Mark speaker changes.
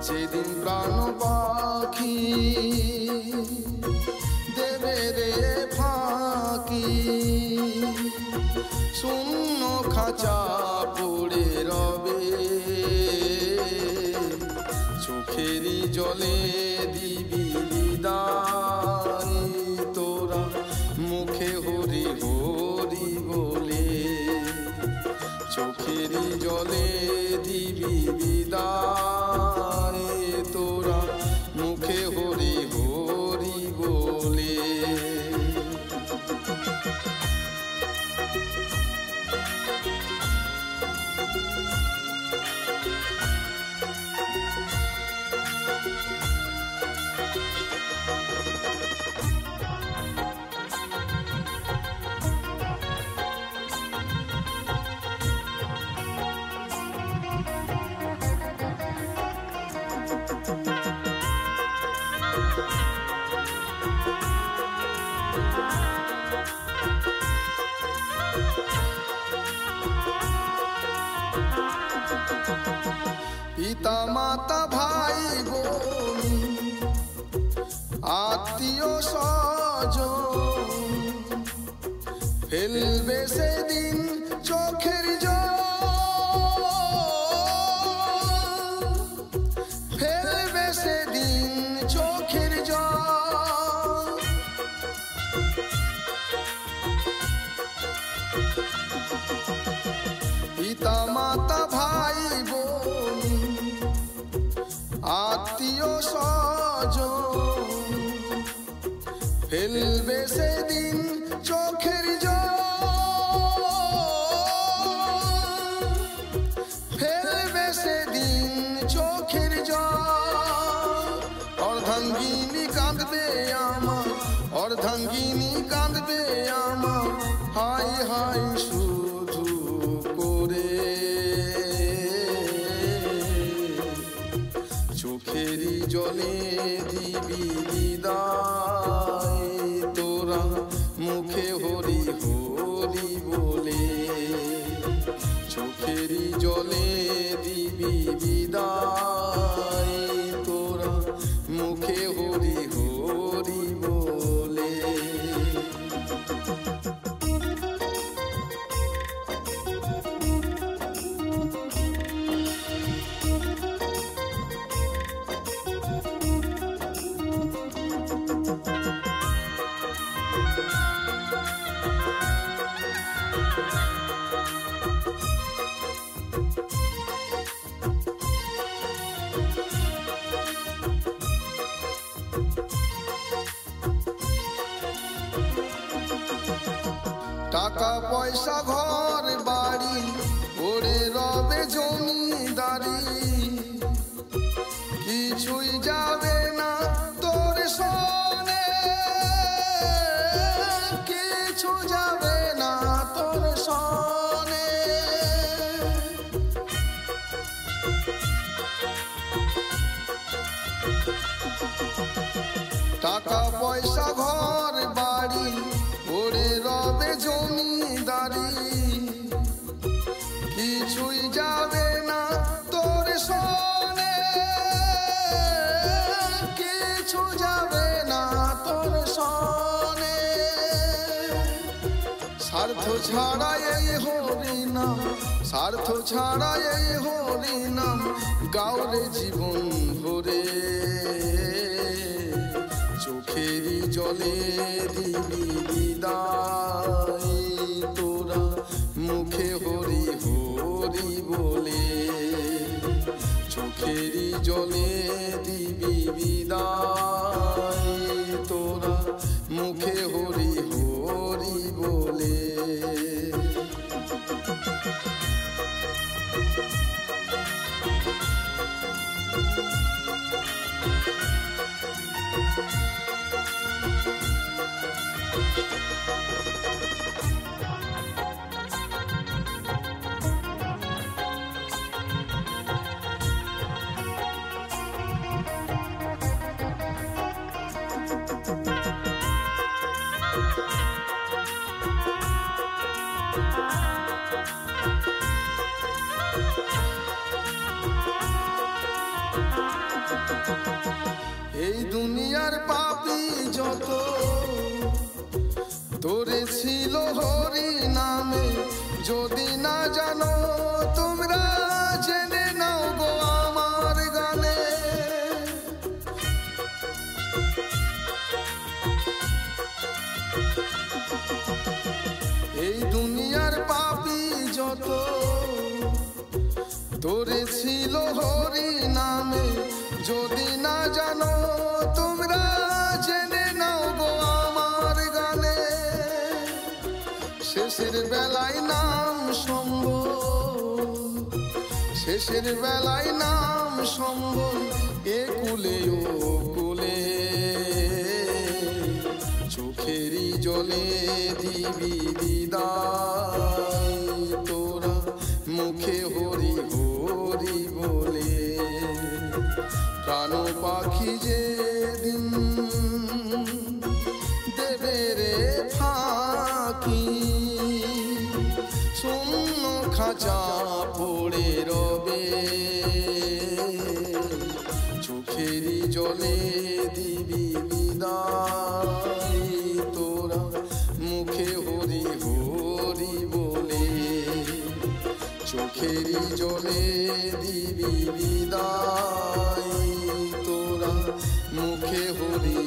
Speaker 1: যেদিন প্রাণ পাখি দেবে রে ফাঁকি, শূন্য খাঁচা পড়ে রবে, চোখেরই জলে দিবি বিদায় তোরা, মুখে হরি হরি বলে, চোখেরই জলে দিবি বিদায় তোরা, মুখে হরি হরি বলে। পিতা মাতা ভাই বোন আত্মীয় স্বজন, ফেলবে সেদিন চোখের জল, ফেলবে সেদিন চোখের জল। পিতা মাতা ভাই বোন আত্মীয় স্বজন, ফেলবে সেদিন চোখের জল, ফেলবে সেদিন চোখের জল। অর্ধাঙ্গিনী কাঁদবে আমার, অর্ধাঙ্গিনী কাঁদবে আমার, হাই হাই শুধু করে, চোখেরই জলে দিবি বিদায় তোরা, মুখে হরি হরি বলে, চোখেরই জলে দিবি বিদায় তোরা, মুখে হরি হরি বলে। টাকা পয়সা ঘর বাড়ি ওরে রবে জমিদারি, কিছুই যাবে না তোর সনে, কিছু যাবে না তোর সনে। টাকা পয়সা ঘর বাড়ি ওরে রবে জমিদারি, কিছুই যাবে না তোর সনে, কিছু যাবে না তোর সনে। স্বার্থ ছাড়া এই হরি নাম, স্বার্থ ছাড়া এই হরি নাম, গাওরে জীবন ভরে, চোখেরই জলে দিবি বিদায় তোরা, মুখে হরি হরি বলে, চোখেরই জলে দিবি বিদায় তোরা, মুখে হরি হরি বলে। এই দুনিয়ার পাপী যত তোরে ছিল হরি নামে, যদি না জানো তোমরা জেনে নাও গো আমার গানে। এই দুনিয়ার পাপী যত তোরে ছিল হরি নামে, যদি না জানো তোমরা জেনে নাও গো আমার গানে। শেষের বেলায় নাম সম্বল, শেষের বেলায় নাম সম্বল, এ কুলে ও কুলে। চোখেরই জলে দিবি বিদায়, তোরা মুখে হরি হরি বলে। প্রাণ পাখি যে দিন দেবে রে ফাঁকি, শূন্য খাঁচা পড়ে রবে। চোখেরই জলে দিবি বিদায়, তোরা মুখে হরি হরি বলে। চোখেরই জলে দিবি বিদায়, তোরা মুখে হরি